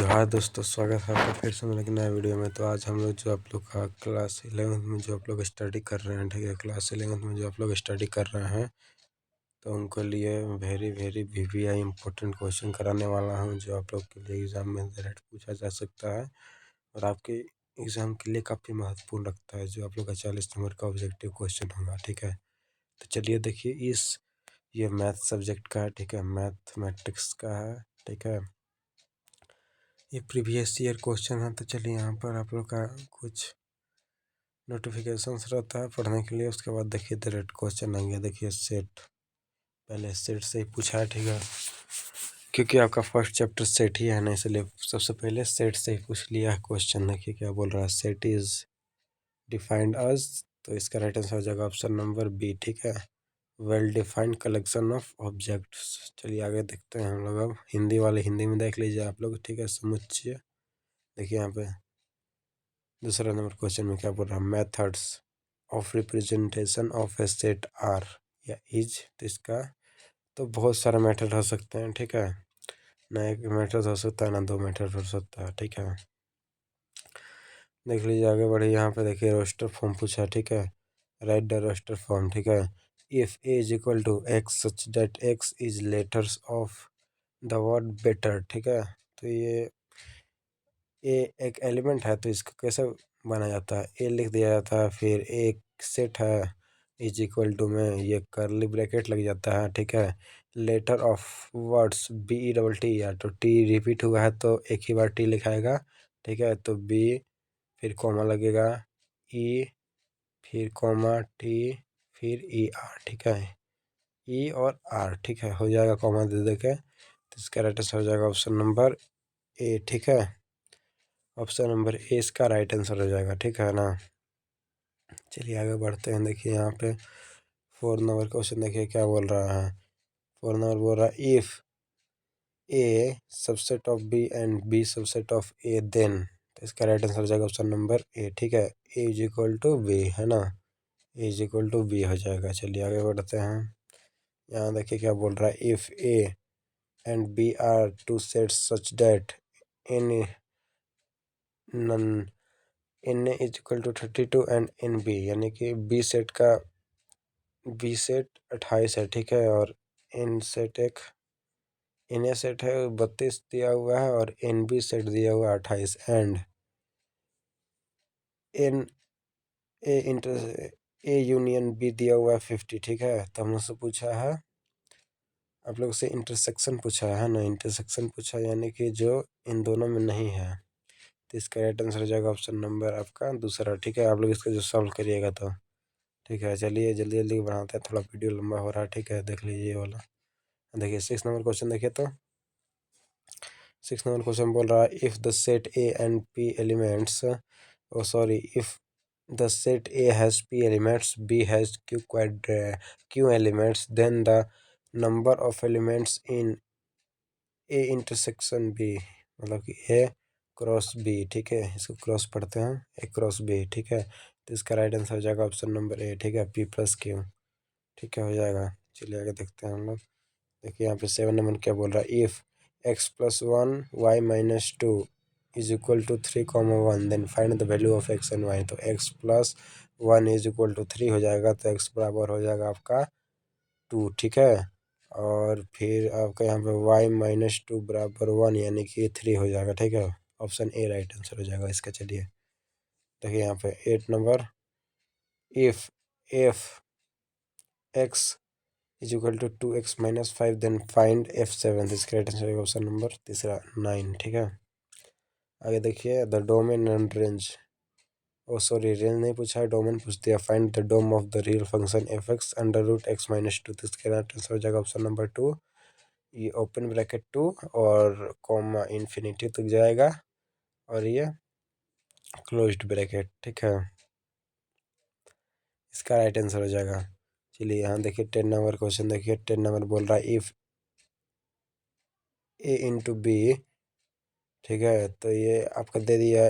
जोहार दोस्तों, स्वागत है आपका फिर से मेरे एक नया वीडियो में। तो आज हम लोग जो आप लोग का क्लास 11th में जो आप लोग स्टडी कर रहे हैं, ठीक है, क्लास 11th में जो आप लोग स्टडी कर रहे हैं, तो उनके लिए very very VVI important question कराने वाला हूं, जो आप लोग के लिए एग्ज़ाम में डायरेक्ट पूछा जा सकता है और आपके एग्ज़ाम के लिए काफ़ी महत्वपूर्ण रखता है। जो आप लोग का 40 नंबर का ऑब्जेक्टिव क्वेश्चन होगा, ठीक है। तो चलिए देखिए, ये मैथ सब्जेक्ट का है, ठीक है, मैथमेटिक्स का है, ठीक है। ये प्रीवियस ईयर क्वेश्चन है। तो चलिए, यहाँ पर आप लोग का कुछ नोटिफिकेशंस रहता है पढ़ने के लिए। उसके बाद देखिए डायरेक्ट क्वेश्चन आएंगे। देखिए सेट, पहले सेट से ही पूछा है, ठीक है, क्योंकि आपका फर्स्ट चैप्टर सेट ही है ना, इसलिए सबसे पहले सेट से ही पूछ लिया है क्वेश्चन। देखिए क्या बोल रहा है, सेट इज डिफाइंड अज, तो इसका राइट आंसर हो जाएगा ऑप्शन नंबर बी, ठीक है, well defined collection of objects. चलिए आगे देखते हैं हम लोग। अब हिंदी वाले हिंदी में देख लीजिए आप लोग, ठीक है, समझिए। देखिए यहाँ पे दूसरा नंबर क्वेश्चन में क्या बोल रहा है, methods of representation of a set are या इज। तो इसका तो बहुत सारे मेथड हो सकते हैं, ठीक है, ना एक मेथड हो सकता है ना दो मेथड हो सकता है, ठीक है। देख लीजिए आगे बढ़े। यहाँ पे देखिए रोस्टर फॉर्म पूछा, ठीक है, राइट द रोस्टर फॉर्म, ठीक है। If a is equal to x such that x is letters of the word better, ठीक है। तो ये ए एक एलिमेंट है, तो इसको कैसे बना जाता है, ए लिख दिया जाता है, फिर एक सेट है इज इक्वल टू में ये करली ब्रैकेट लग जाता है, ठीक है। लेटर ऑफ वर्ड्स BE या तो टी रिपीट हुआ है तो एक ही बार टी लिखाएगा, ठीक है, तो बी, फिर कॉमा लगेगा, ई, फिर कॉमा टी, फिर ER, ठीक है, ई और आर, ठीक है, हो जाएगा कॉमा दे दे के। तो इसका राइट आंसर हो जाएगा ऑप्शन नंबर ए, ठीक है, ऑप्शन नंबर ए इसका राइट आंसर हो जाएगा, ठीक है ना। चलिए आगे बढ़ते हैं। देखिए यहाँ पे 4 नंबर क्वेश्चन देखिए क्या बोल रहा है। 4 नंबर बोल रहा है if a subset of b and b subset of a then. तो इसका राइट आंसर हो जाएगा ऑप्शन नंबर ए, ठीक है, ए इज इक्वल टू बी, है ना, ए इज इक्वल टू बी हो जाएगा। चलिए आगे बढ़ते हैं। यहाँ देखिए क्या बोल रहा है, if A and B are two set such that in none n A is equal to 32 and n B, यानी कि बी सेट का बी सेट 28 है, ठीक है, और n set n A set है 32 दिया हुआ है और एन बी सेट दिया हुआ है 28 and n A inter A union B दिया हुआ है 50, ठीक है। तो हम लोग से पूछा है, आप लोग से इंटरसेक्शन पूछा है ना, इंटरसेक्शन पूछा यानी कि जो इन दोनों में नहीं है। तो इसका राइट आंसर हो जाएगा ऑप्शन नंबर आपका दूसरा, ठीक है। आप लोग इसका जो सॉल्व करिएगा तो ठीक है। चलिए जल्दी जल्दी बनाते हैं, थोड़ा वीडियो लंबा हो रहा है, ठीक है, देख लीजिए ये वाला। देखिए 6 नंबर क्वेश्चन देखिए। तो 6 नंबर क्वेश्चन बोल रहा है if the set A and P elements, oh sorry, if the set A has p elements, b has q elements, then the number of elements in A intersection b, मतलब कि ए cross B, ठीक है, इसको cross पढ़ते हैं, ए cross B, ठीक है। तो इसका राइट आंसर हो जाएगा ऑप्शन नंबर ए, ठीक है, p+q, ठीक है, हो जाएगा। चलिए आगे देखते हैं हम लोग। देखिए यहाँ पे 7 नंबर क्या बोल रहा है, if x+1 y-2 is equal to 3,1 then find the value of x and y। तो x+1 इज इक्वल टू 3 हो जाएगा, तो x बराबर हो जाएगा आपका 2, ठीक है, और फिर आपका यहाँ पे y-2 बराबर 1 यानी कि 3 हो जाएगा, ठीक है, ऑप्शन ए राइट आंसर हो जाएगा इसका। चलिए देखिए यहाँ पे 8 number, if F x is equal to 2x-5 then find f7। इसका राइट आंसर है ऑप्शन नंबर तीसरा 9, ठीक है। आगे देखिए the domain and range, oh sorry range नहीं पूछा है, डोमेन पूछ दिया। Find the dome of the real function f(x) √x-2। तो इसका राइट आंसर हो जाएगा ऑप्शन नंबर 2, ये ओपन ब्रैकेट 2 और कॉमा इन्फिनिटी तक जाएगा और ये क्लोज्ड ब्रैकेट, ठीक है, इसका राइट आंसर हो जाएगा। चलिए यहाँ देखिए 10 नंबर क्वेश्चन देखिए। 10 नंबर बोल रहा है इफ a इंटू बी, ठीक है, तो ये आपका दे दिया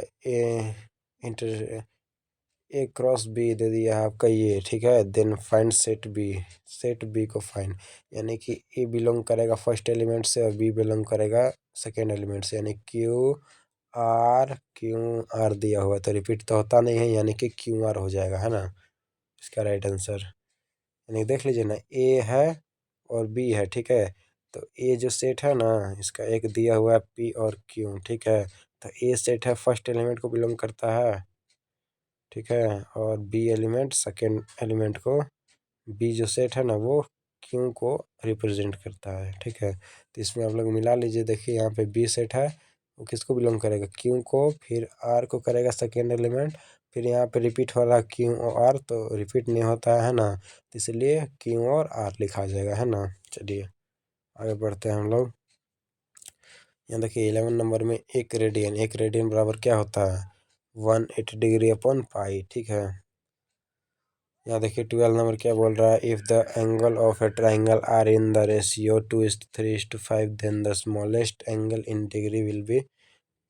ए क्रॉस बी दे दिया है आपका ये, ठीक है, देन फाइंड सेट बी को फाइंड, यानी कि ए बिलोंग करेगा फर्स्ट एलिमेंट से और बी बिलोंग करेगा सेकेंड एलिमेंट से, यानी क्यू आर दिया हुआ तो रिपीट तो होता नहीं है, यानी कि क्यू आर हो जाएगा, है ना इसका राइट आंसर। यानी देख लीजिए ना, ए है और बी है, ठीक है। तो ए जो सेट है ना, इसका एक दिया हुआ है पी और क्यू, ठीक है। तो ए सेट है फर्स्ट एलिमेंट को बिलोंग करता है, ठीक है, और बी एलिमेंट सेकेंड एलिमेंट को, बी जो सेट है ना वो क्यू को रिप्रेजेंट करता है, ठीक है। तो इसमें आप लोग मिला लीजिए, देखिए यहाँ पे बी सेट है, वो किसको बिलोंग करेगा, क्यू को, फिर आर को करेगा सेकेंड एलिमेंट, फिर यहाँ पे रिपीट हो रहा है क्यू और आर, तो रिपीट नहीं होता है ना, तो इसलिए क्यू और आर लिखा जाएगा, है ना। चलिए आगे बढ़ते हैं हम लोग। यहाँ देखिए 11 नंबर में एक रेडियन बराबर क्या होता है, 180 डिग्री अपॉन पाई, ठीक है। यहाँ देखिए 12 नंबर क्या बोल रहा है, if the angle of a triangle are in the ratio 2:3:5 then the smallest angle in degree will be.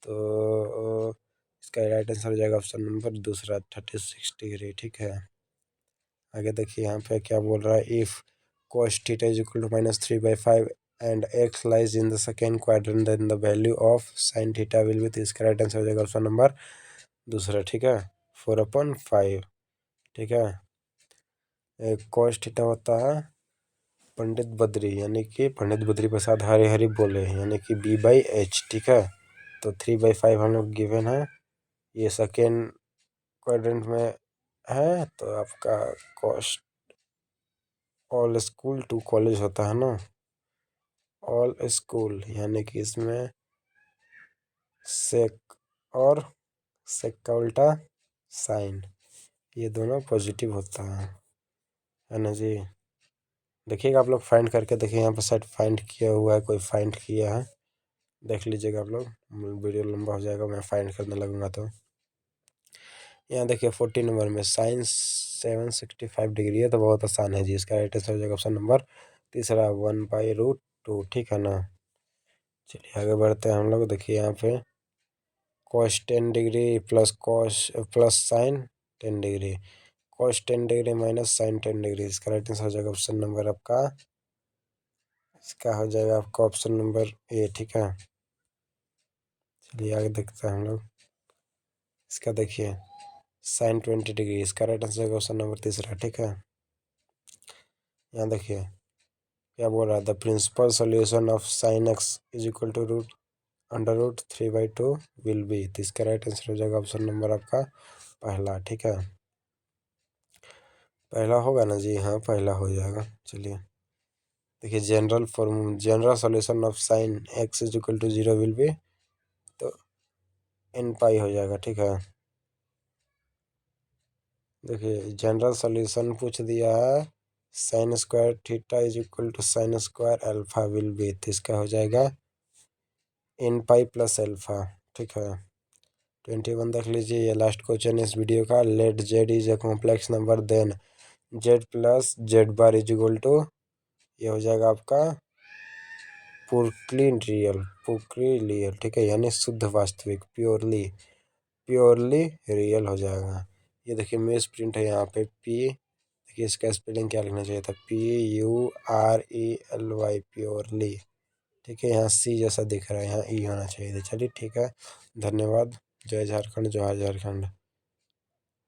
तो इसका राइट आंसर हो जाएगा ऑप्शन नंबर दूसरा, 36 डिग्री, ठीक है। आगे देखिए यहाँ पे क्या बोल रहा है, if cos theta is equal to -3/5 and x lies in the second quadrant then the value of sin theta will be. तो इसका राइट आंसर हो जाएगा ऑप्शन नंबर दूसरा, ठीक है, 4/5, ठीक है। cos थीटा होता है पंडित बद्री, यानी कि पंडित बद्री प्रसाद हरि हरि बोले, यानी कि B/H, ठीक है। तो 3/5 हम लोग गिवन है, ये सेकेंड क्वाड्रेंट में है, तो आपका cost all school to college होता है ना, ऑल स्कूल, यानी कि इसमें सेक और सेक का उल्टा साइन, ये दोनों पॉजिटिव होता है ना जी। देखिएगा आप लोग फाइंड करके देखिए, यहाँ पर शायद फाइंड किया हुआ है, कोई फाइंड किया है, देख लीजिएगा आप लोग, वीडियो लंबा हो जाएगा मैं फाइंड करने लगूंगा। तो यहाँ देखिए 14 नंबर में साइन 765 डिग्री है, तो बहुत आसान है जी, इसका राइट आंसर हो जाएगा ऑप्शन नंबर तीसरा, 1/√2, ठीक है ना। चलिए आगे बढ़ते हैं हम लोग। देखिए यहाँ पे cos 10 degree plus sine 10 degree, cos 10 degree minus sine 10 degree, इसका राइट आंसर हो जाएगा ऑप्शन नंबर आपका, इसका हो जाएगा आपका ऑप्शन नंबर ए, ठीक है। चलिए आगे देखते हैं हम लोग। इसका देखिए साइन 20 डिग्री, इसका राइट आंसर होगा ऑप्शन नंबर तीसरा, ठीक है। यहाँ देखिए क्या बोल रहा है, the principal solution of sine X is equal to √3/2 will be. तो इसका राइट आंसर हो जाएगा ऑप्शन नंबर आपका पहला, ठीक है। पहला होगा ना जी, हाँ पहला हो जाएगा। चलिए देखिए general solution of sine X is equal to 0 will be, तो n पाई हो जाएगा, ठीक है। देखिए जनरल सोल्यूशन पूछ दिया है, sine square theta is equal to sine square alpha will be, तो इसका हो जाएगा n पाई प्लस अल्फा, ठीक है। 21 देख लीजिए, ये लास्ट क्वेश्चन इस वीडियो का, let Z is a complex number then Z plus Z bar is equal to, ये हो जाएगा आपका पुरली रियल, ठीक है, यानी शुद्ध वास्तविक, प्योरली रियल हो जाएगा। ये देखिए मिस प्रिंट है यहाँ पे, पी, देखिए इसका स्पेलिंग क्या लिखना चाहिए था, PURELY, प्योरली, ठीक है। यहाँ सी जैसा दिख रहा है, यहाँ ई होना चाहिए था। चलिए ठीक है, धन्यवाद, जय झारखंड, जय झारखंड।